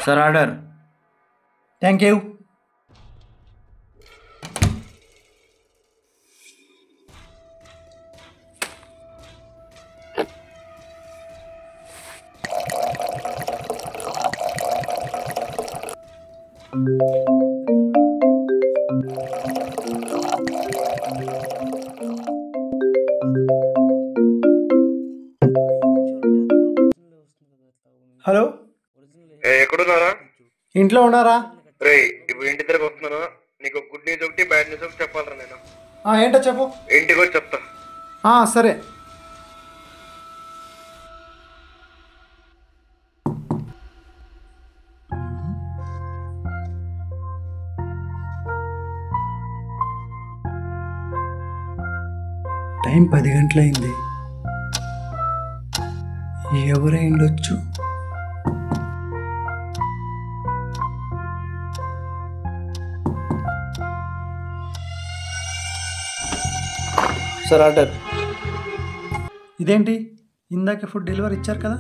Sir order. Thank you. Hello, ఎక్కడున్నారా? ఇంట్లో ఉన్నారా? రే ఇప్పుడు ఇంటి దగ్గరకు వస్తున్నాను. నీకు గుడ్ న్యూస్ ఒకటి బ్యాడ్ న్యూస్ ఒకటి చెప్పాలరా. నేను ఏంటో చెప్పు. ఇంటికి వచ్చి చెప్తా. సరే. టైం 10 గంటలైంది. ఎవరై ఉండొచ్చు? Sir order. ఇదేంటి, ఇందాకే ఫుడ్ డెలివరీ ఇచ్చారు కదా?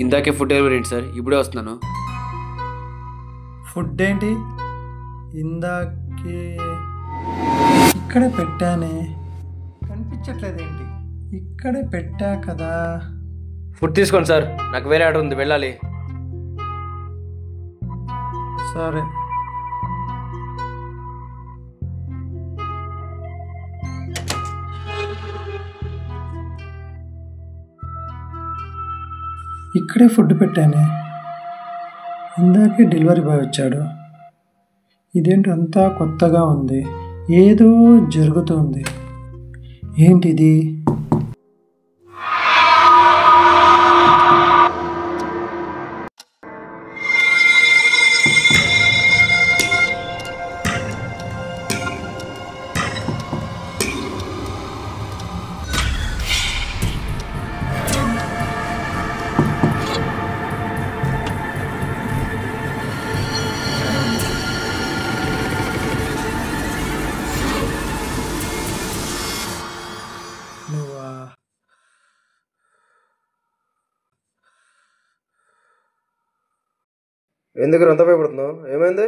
ఇందాకే ఫుడ్ డెలివరీ ఏంటి సార్? ఇప్పుడే వస్తున్నాను. ఫుడ్ ఏంటి? ఇందాకే ఇక్కడే పెట్టానే, కనిపించట్లేదేంటి? ఇక్కడే పెట్టా కదా. ఫుడ్ తీసుకోండి సార్, నాకు వేరే ఆర్డర్ ఉంది, వెళ్ళాలి. సరే. ఇక్కడే ఫుడ్ పెట్టానే, ఇందాకే డెలివరీ బాయ్ వచ్చాడు. ఇదేంటి అంతా కొత్తగా ఉంది, ఏదో జరుగుతుంది. ఏంటిది? ఎందుకు అంత భయపడుతున్నావు? ఏమైంది?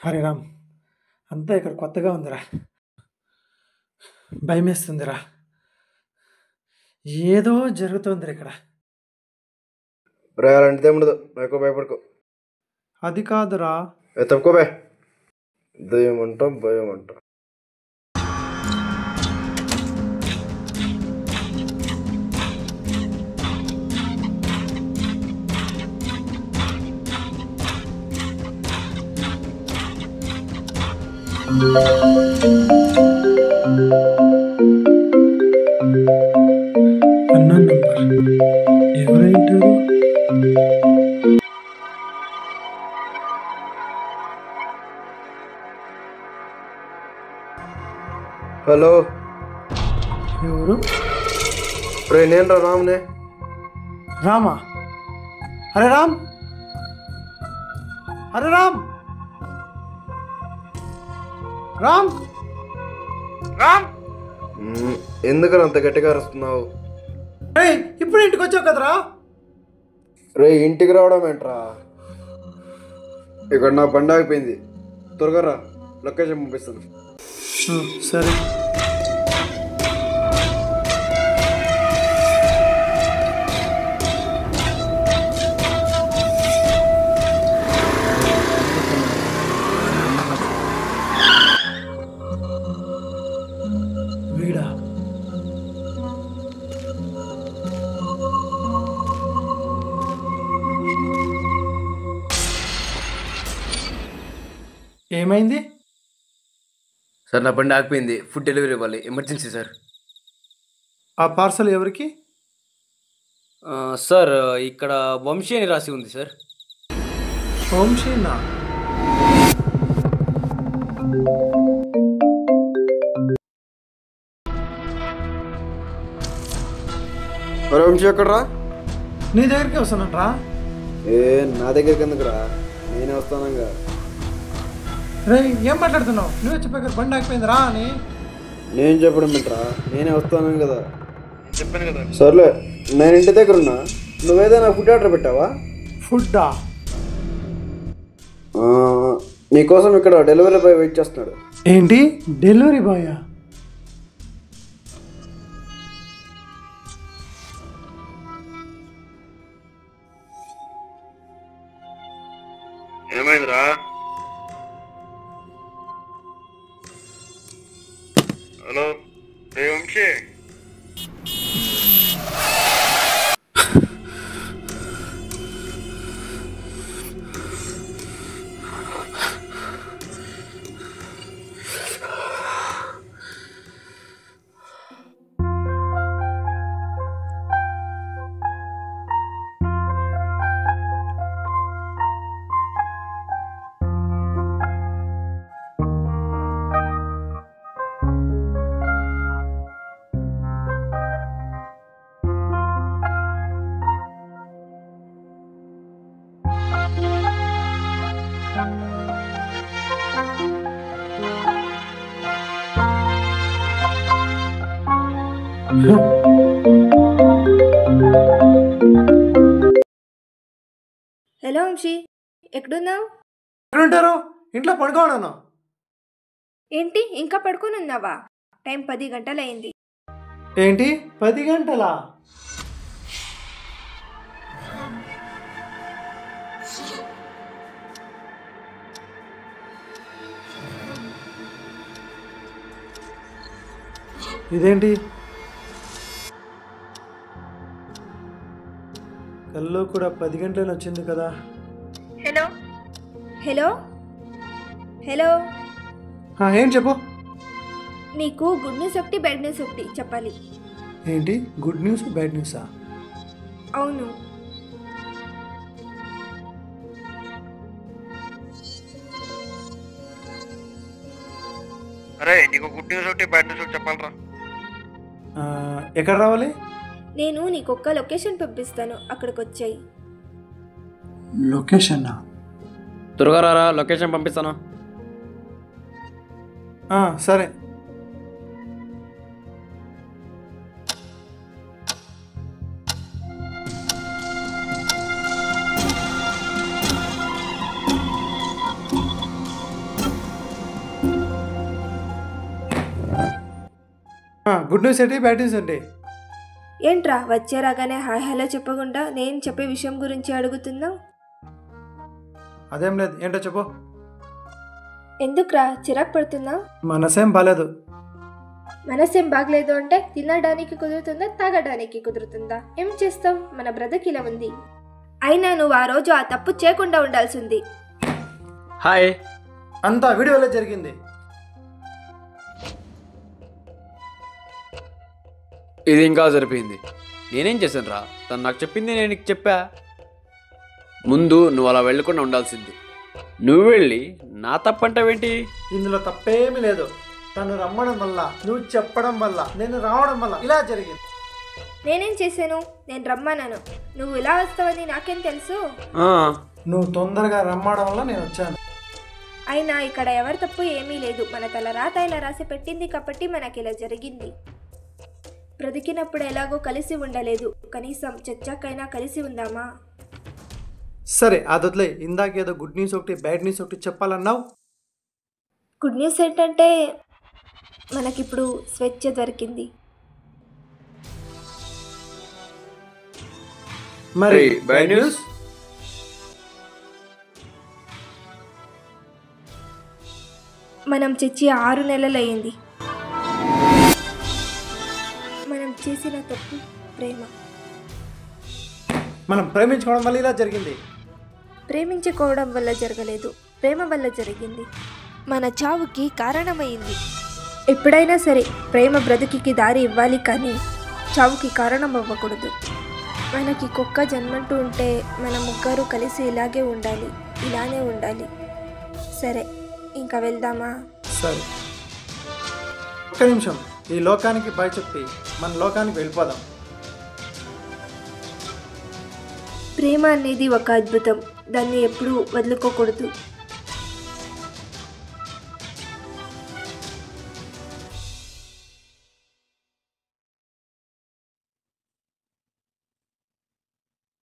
హరే రామ్, అంతా ఇక్కడ కొత్తగా ఉందిరా, భయమేస్తుందిరా. ఏదో జరుగుతుందిరా ఇక్కడ. అలాంటిదే ఉండదు, ఎక్కువ భయపడుకో. అది కాదురా. తప్పుకోబే. దయ్యం అంటాం, భయం అంటాం. అన్నా నంబర్ ఎవరైంటారు? హలో, ఎవరు? నేను రా, రామ్నే. రామా? అరే రామ్, అరే రామ్, రామ్, రామ్. ఎందుకని అంత గట్టిగా అరుస్తున్నావు? ఇప్పుడు ఇంటికి వచ్చావు కదరా? రే ఇంటికి రావడం ఏంట్రా? ఇక్కడ నా బండి ఆగిపోయింది, త్వరగా రా, లొకేషన్ పంపిస్తాను. సరే. వీడా? ఏమైంది సార్? నా బండి ఆగిపోయింది, ఫుడ్ డెలివరీ ఇవ్వాలి, ఎమర్జెన్సీ సార్. ఆ పార్సల్ ఎవరికి? సార్ ఇక్కడ వంశీ అని రాసి ఉంది సార్. వంశీనా? వంశీ ఎక్కడరా? నీ దగ్గరికి వస్తానంట్రా. నా దగ్గరికి ఎందుకురా, నేనే వస్తానంగా. రే ఏం మాట్లాడుతున్నావు? నువ్వు చెప్పాక బండి ఆగిపోయింది రా అని. నేను చెప్పడం ఏంట్రా, నేనే వస్తాను కదా. చెప్పాను కదా. సర్లే, నేను ఇంటి దగ్గర ఉన్నా. నువ్వేదైనా ఫుడ్ ఆర్డర్ పెట్టావా? ఫుడ్డా? నీకోసం ఇక్కడ డెలివరీ బాయ్ వెయిట్ చేస్తున్నాడు. ఏంటి డెలివరీ బాయా? ఏమైందిరా? హలో వంశీ, హలో వంశీ, ఎక్కడున్నావు? ఎక్కడుంటారు? ఇంట్లో పడుకోను. ఏంటి ఇంకా పడుకొని ఉన్నావా? టైం 10 గంటలైంది. ఏంటి 10 గంటలా? ఇదేంటి కల్లో కూడా 10 గంటలని వచ్చింది కదా. హలో హలో హలో, ఏం చెప్పు. నీకు గుడ్ న్యూస్ ఒకటి బ్యాడ్ న్యూస్ ఒకటి చెప్పాలి. ఏంటి గుడ్ న్యూస్ బ్యాడ్ న్యూసా? అవును, అరే నీకు గుడ్ న్యూస్ ఒకటి బ్యాడ్ న్యూస్ ఒకటి చెప్పాలరా. ఎక్కడ రావాలి? నేను నీకొక్క లొకేషన్ పంపిస్తాను, అక్కడికి వచ్చాయి. లొకేషన్నా? త్వరగా రారా, లొకేషన్ పంపిస్తాను. సరే. గుడ్ న్యూస్ ఏంటి బ్యాడ్ న్యూస్ ఏంటి? ఏంట్రా వచ్చే రాగానే హాయ్ హలో చెప్పకుండా నేను చెప్పే విషయం గురించి అడుగుతున్నావు? అదేం లేదు, ఏంటో చెప్పు. ఎందుకురా చిరాకు పడుతున్నావు? మనసేం బాలేదు. మనసేం బాగలేదు అంటే తినడానికి కుదురుతుందా, తాగడానికి కుదురుతుందా? ఏం చేస్తాం, మన బ్రదర్ ఇలా ఉంది. అయినా నువ్వు ఆ రోజు ఆ తప్పు చేయకుండా ఉండాల్సింది. హాయ్. అంతా వీడియోలో జరిగింది. ఇది ఇంకా సరిపోయింది. నేనేం చేశాను రా? తను నాకు చెప్పింది నేను నీకు చెప్పా. ముందు నువ్వు అలా వెళ్ళకుండా ఉండాల్సింది. నువ్వు వెళ్ళి నా తప్పంటావేంటి? ఇందులో తప్పేమీ లేదు. తను రమ్మడం వల్ల, నువ్వు చెప్పడం వల్ల, నేను రావడం వల్ల ఇలా జరిగింది. నేనేం చేశాను? నేను రమ్మన్నాను. నువ్వు ఇలా వస్తావని నాకేం తెలుసు? నువ్వు తొందరగా రమ్మడం వల్ల నేను వచ్చాను. అయినా ఇక్కడ ఎవరి తప్పు ఏమీ లేదు. మన తల రాత ఇలా రాసి పెట్టింది కాబట్టి మనకి ఇలా జరిగింది. బ్రతికినప్పుడు ఎలాగో కలిసి ఉండలేదు, కనీసం చచ్చాకైనా కలిసి ఉందామా? సరే అదొద్దులే. ఇందాకేదో గుడ్ న్యూస్ ఒకటి బ్యాడ్ న్యూస్ ఒకటి చెప్పాలన్నావు. గుడ్ న్యూస్ ఏంటంటే మనకిప్పుడు స్వేచ్ఛ దొరికింది. మరి బ్యాడ్ న్యూస్? మనం చచ్చి 6 నెలలయ్యింది. మనం చేసిన తప్పు ప్రేమ. మనం ప్రేమించుకోవడం వల్ల ఇలా జరిగింది. ప్రేమించుకోవడం వల్ల జరగలేదు, ప్రేమ వల్ల జరిగింది. మన చావుకి కారణమైంది. ఎప్పుడైనా సరే ప్రేమ బ్రతుకికి దారి ఇవ్వాలి, కానీ చావుకి కారణం అవ్వకూడదు. మనకి కుక్క జన్మంటూ ఉంటే మన ముగ్గురు కలిసి ఇలాగే ఉండాలి, ఇలానే ఉండాలి. సరే ఇంకా వెళ్దామా? సరే ఒక్క నిమిషం. ఈ లోకానికి బాయ్ చెప్పి మన లోకానికి వెళ్ళిపోదాం. ప్రేమ అనేది ఒక అద్భుతం, దాన్ని ఎప్పుడూ వదులుకోకూడదు.